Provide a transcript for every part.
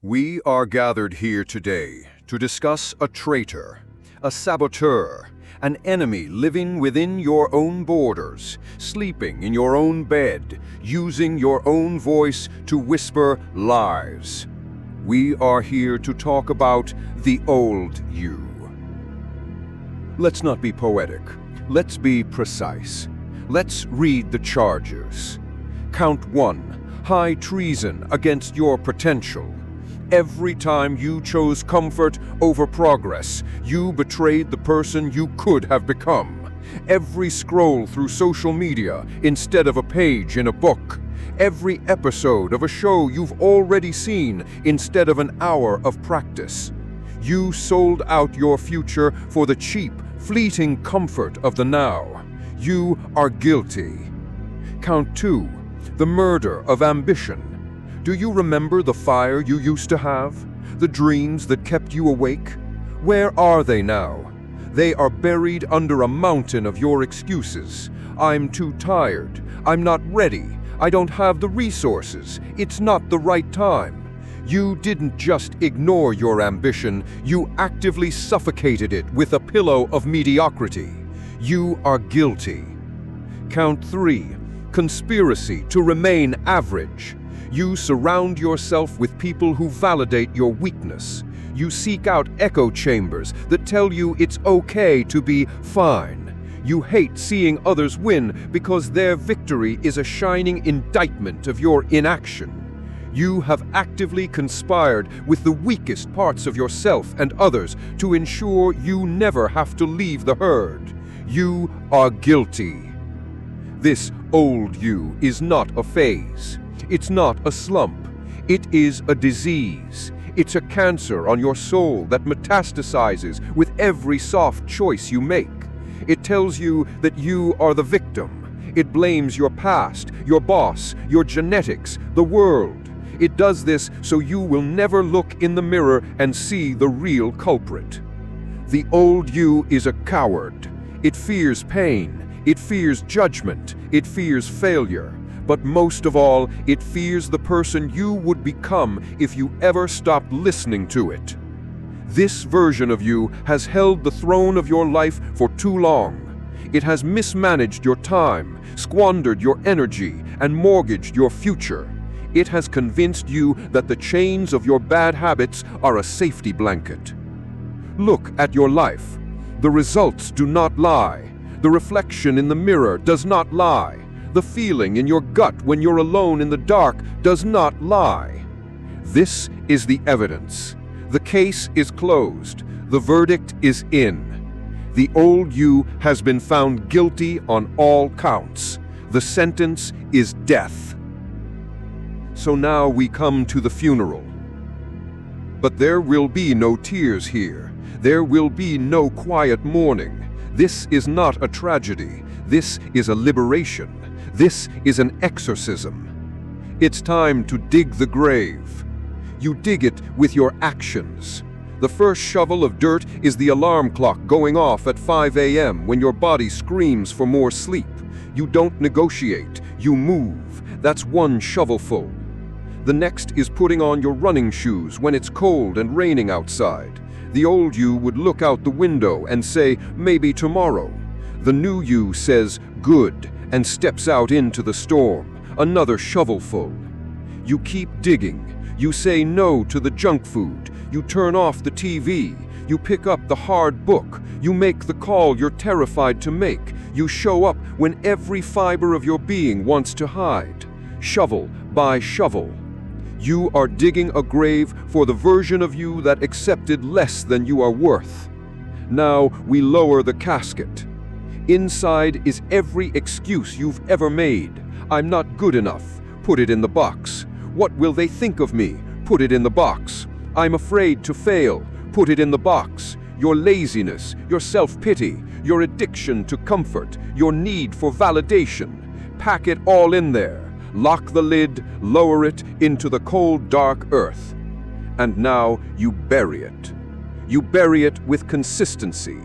We are gathered here today to discuss a traitor, a saboteur, an enemy living within your own borders, sleeping in your own bed, using your own voice to whisper lies. We are here to talk about the old you. Let's not be poetic. Let's be precise. Let's read the charges. Count 1. High treason against your potential. Every time you chose comfort over progress, you betrayed the person you could have become. Every scroll through social media instead of a page in a book. Every episode of a show you've already seen instead of an hour of practice. You sold out your future for the cheap, fleeting comfort of the now. You are guilty. Count 2. The murder of ambition. Do you remember the fire you used to have? The dreams that kept you awake? Where are they now? They are buried under a mountain of your excuses. I'm too tired. I'm not ready. I don't have the resources. It's not the right time. You didn't just ignore your ambition, you actively suffocated it with a pillow of mediocrity. You are guilty. Count 3. Conspiracy to remain average. You surround yourself with people who validate your weakness. You seek out echo chambers that tell you it's okay to be fine. You hate seeing others win because their victory is a shining indictment of your inaction. You have actively conspired with the weakest parts of yourself and others to ensure you never have to leave the herd. You are guilty. This old you is not a phase. It's not a slump. It is a disease. It's a cancer on your soul that metastasizes with every soft choice you make. It tells you that you are the victim. It blames your past, your boss, your genetics, the world. It does this so you will never look in the mirror and see the real culprit. The old you is a coward. It fears pain. It fears judgment. It fears failure. But most of all, it fears the person you would become if you ever stopped listening to it. This version of you has held the throne of your life for too long. It has mismanaged your time, squandered your energy, and mortgaged your future. It has convinced you that the chains of your bad habits are a safety blanket. Look at your life. The results do not lie. The reflection in the mirror does not lie. The feeling in your gut when you're alone in the dark does not lie. This is the evidence. The case is closed. The verdict is in. The old you has been found guilty on all counts. The sentence is death. So now we come to the funeral. But there will be no tears here. There will be no quiet mourning. This is not a tragedy. This is a liberation. This is an exorcism. It's time to dig the grave. You dig it with your actions. The first shovel of dirt is the alarm clock going off at 5 a.m. when your body screams for more sleep. You don't negotiate, you move. That's one shovelful. The next is putting on your running shoes when it's cold and raining outside. The old you would look out the window and say, maybe tomorrow. The new you says, good, and steps out into the storm, another shovelful. You keep digging. You say no to the junk food. You turn off the TV. You pick up the hard book. You make the call you're terrified to make. You show up when every fiber of your being wants to hide. Shovel by shovel. You are digging a grave for the version of you that accepted less than you are worth. Now we lower the casket. Inside is every excuse you've ever made. I'm not good enough. Put it in the box. What will they think of me? Put it in the box. I'm afraid to fail. Put it in the box. Your laziness, your self-pity, your addiction to comfort, your need for validation. Pack it all in there. Lock the lid, lower it into the cold, dark earth. And now you bury it. You bury it with consistency.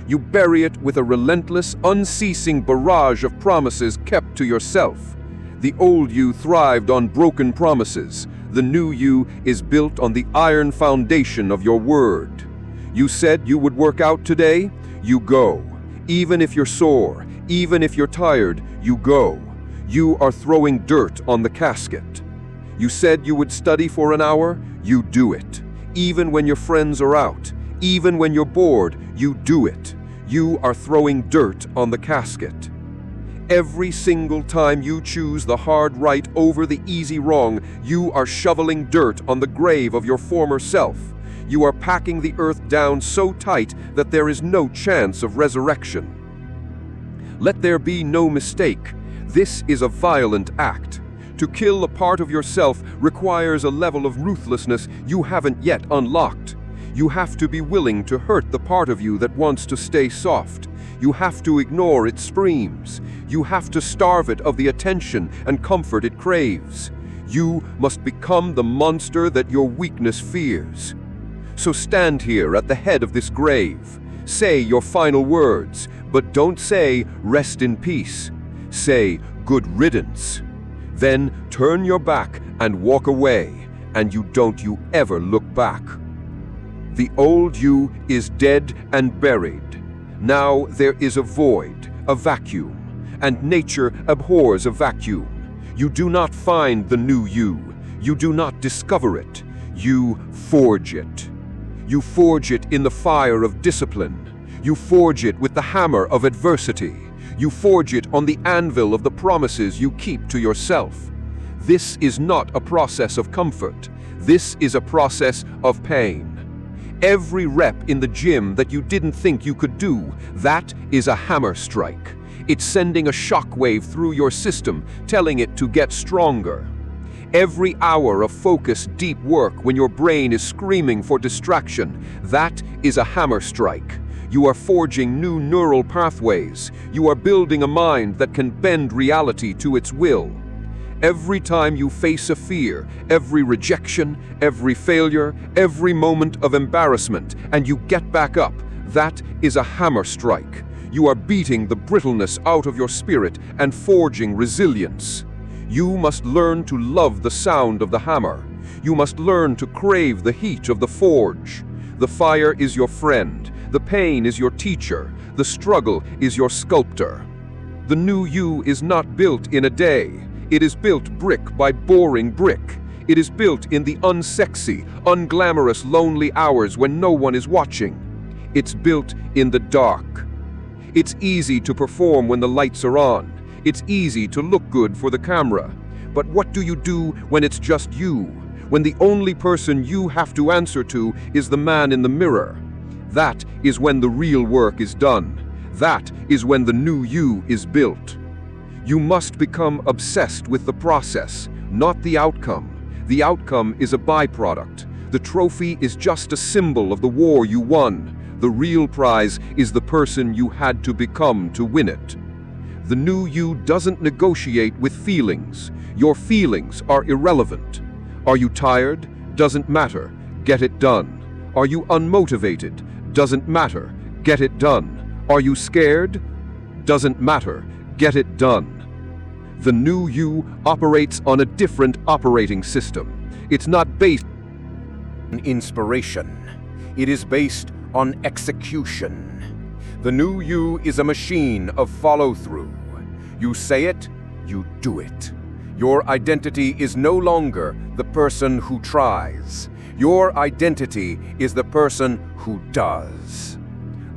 You bury it with a relentless, unceasing barrage of promises kept to yourself. The old you thrived on broken promises. The new you is built on the iron foundation of your word. You said you would work out today, you go. Even if you're sore, even if you're tired, you go. You are throwing dirt on the casket. You said you would study for an hour, you do it. Even when your friends are out, even when you're bored, you do it. You are throwing dirt on the casket. Every single time you choose the hard right over the easy wrong, you are shoveling dirt on the grave of your former self. You are packing the earth down so tight that there is no chance of resurrection. Let there be no mistake. This is a violent act. To kill a part of yourself requires a level of ruthlessness you haven't yet unlocked. You have to be willing to hurt the part of you that wants to stay soft. You have to ignore its screams. You have to starve it of the attention and comfort it craves. You must become the monster that your weakness fears. So stand here at the head of this grave. Say your final words, but don't say, "Rest in peace." Say, "Good riddance." Then turn your back and walk away, and you ever look back. The old you is dead and buried. Now there is a void, a vacuum, and nature abhors a vacuum. You do not find the new you. You do not discover it. You forge it. You forge it in the fire of discipline. You forge it with the hammer of adversity. You forge it on the anvil of the promises you keep to yourself. This is not a process of comfort. This is a process of pain. Every rep in the gym that you didn't think you could do, that is a hammer strike. It's sending a shockwave through your system, telling it to get stronger. Every hour of focused, deep work when your brain is screaming for distraction, that is a hammer strike. You are forging new neural pathways. You are building a mind that can bend reality to its will. Every time you face a fear, every rejection, every failure, every moment of embarrassment, and you get back up, that is a hammer strike. You are beating the brittleness out of your spirit and forging resilience. You must learn to love the sound of the hammer. You must learn to crave the heat of the forge. The fire is your friend. The pain is your teacher. The struggle is your sculptor. The new you is not built in a day. It is built brick by boring brick. It is built in the unsexy, unglamorous, lonely hours when no one is watching. It's built in the dark. It's easy to perform when the lights are on. It's easy to look good for the camera. But what do you do when it's just you? When the only person you have to answer to is the man in the mirror? That is when the real work is done. That is when the new you is built. You must become obsessed with the process, not the outcome. The outcome is a byproduct. The trophy is just a symbol of the war you won. The real prize is the person you had to become to win it. The new you doesn't negotiate with feelings. Your feelings are irrelevant. Are you tired? Doesn't matter. Get it done. Are you unmotivated? Doesn't matter. Get it done. Are you scared? Doesn't matter. Get it done. The new you operates on a different operating system. It's not based on inspiration. It is based on execution. The new you is a machine of follow-through. You say it, you do it. Your identity is no longer the person who tries. Your identity is the person who does.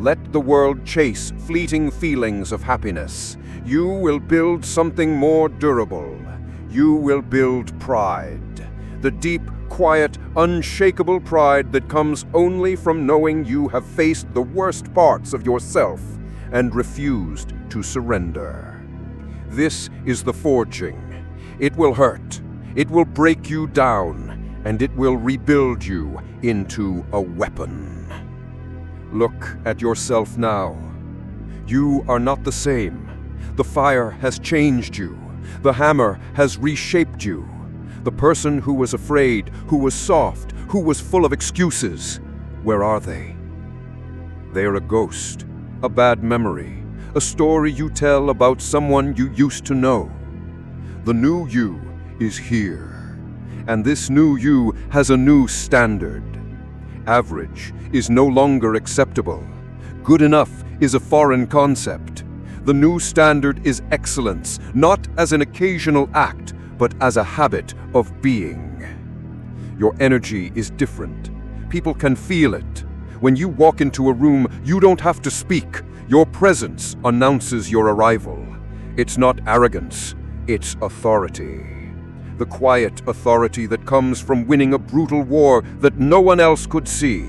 Let the world chase fleeting feelings of happiness. You will build something more durable. You will build pride. The deep, quiet, unshakable pride that comes only from knowing you have faced the worst parts of yourself and refused to surrender. This is the forging. It will hurt. It will break you down, and it will rebuild you into a weapon. Look at yourself now. You are not the same. The fire has changed you. The hammer has reshaped you. The person who was afraid, who was soft, who was full of excuses, where are they? They are a ghost, a bad memory, a story you tell about someone you used to know. The new you is here. And this new you has a new standard. Average is no longer acceptable. Good enough is a foreign concept. The new standard is excellence, not as an occasional act, but as a habit of being. Your energy is different. People can feel it. When you walk into a room, you don't have to speak. Your presence announces your arrival. It's not arrogance, it's authority. The quiet authority that comes from winning a brutal war that no one else could see.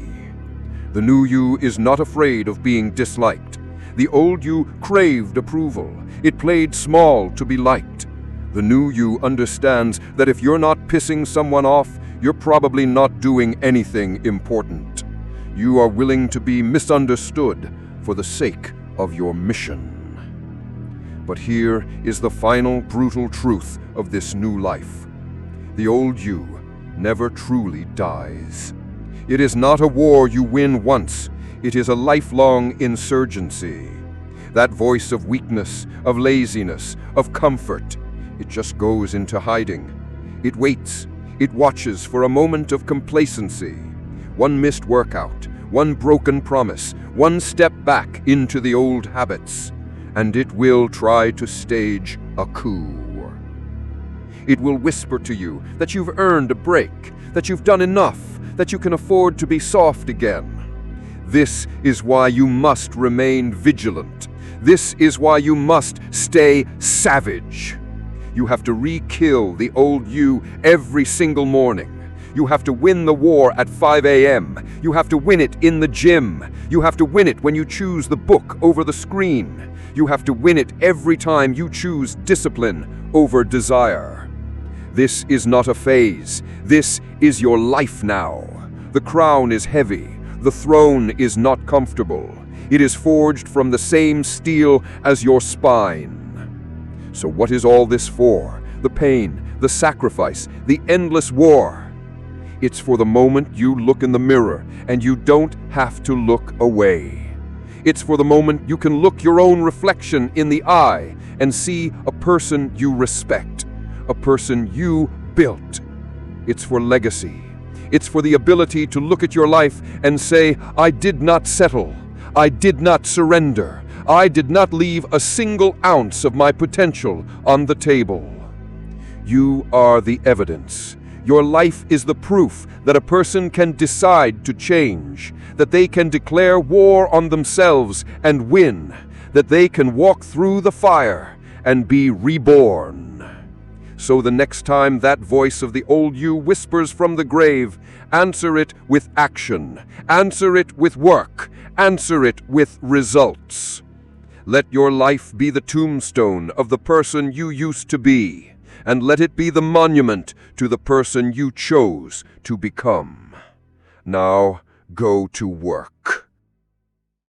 The new you is not afraid of being disliked. The old you craved approval. It played small to be liked. The new you understands that if you're not pissing someone off, you're probably not doing anything important. You are willing to be misunderstood for the sake of your mission. But here is the final brutal truth of this new life. The old you never truly dies. It is not a war you win once. It is a lifelong insurgency. That voice of weakness, of laziness, of comfort, it just goes into hiding. It waits. It watches for a moment of complacency. One missed workout, one broken promise, one step back into the old habits, and it will try to stage a coup. It will whisper to you that you've earned a break, that you've done enough, that you can afford to be soft again. This is why you must remain vigilant. This is why you must stay savage. You have to re-kill the old you every single morning. You have to win the war at 5 a.m. You have to win it in the gym. You have to win it when you choose the book over the screen. You have to win it every time you choose discipline over desire. This is not a phase. This is your life now. The crown is heavy. The throne is not comfortable. It is forged from the same steel as your spine. So what is all this for? The pain, the sacrifice, the endless war. It's for the moment you look in the mirror and you don't have to look away. It's for the moment you can look your own reflection in the eye and see a person you respect, a person you built. It's for legacy. It's for the ability to look at your life and say, I did not settle. I did not surrender. I did not leave a single ounce of my potential on the table. You are the evidence. Your life is the proof that a person can decide to change, that they can declare war on themselves and win, that they can walk through the fire and be reborn. So the next time that voice of the old you whispers from the grave, answer it with action, answer it with work, answer it with results. Let your life be the tombstone of the person you used to be, and let it be the monument to the person you chose to become. Now, go to work.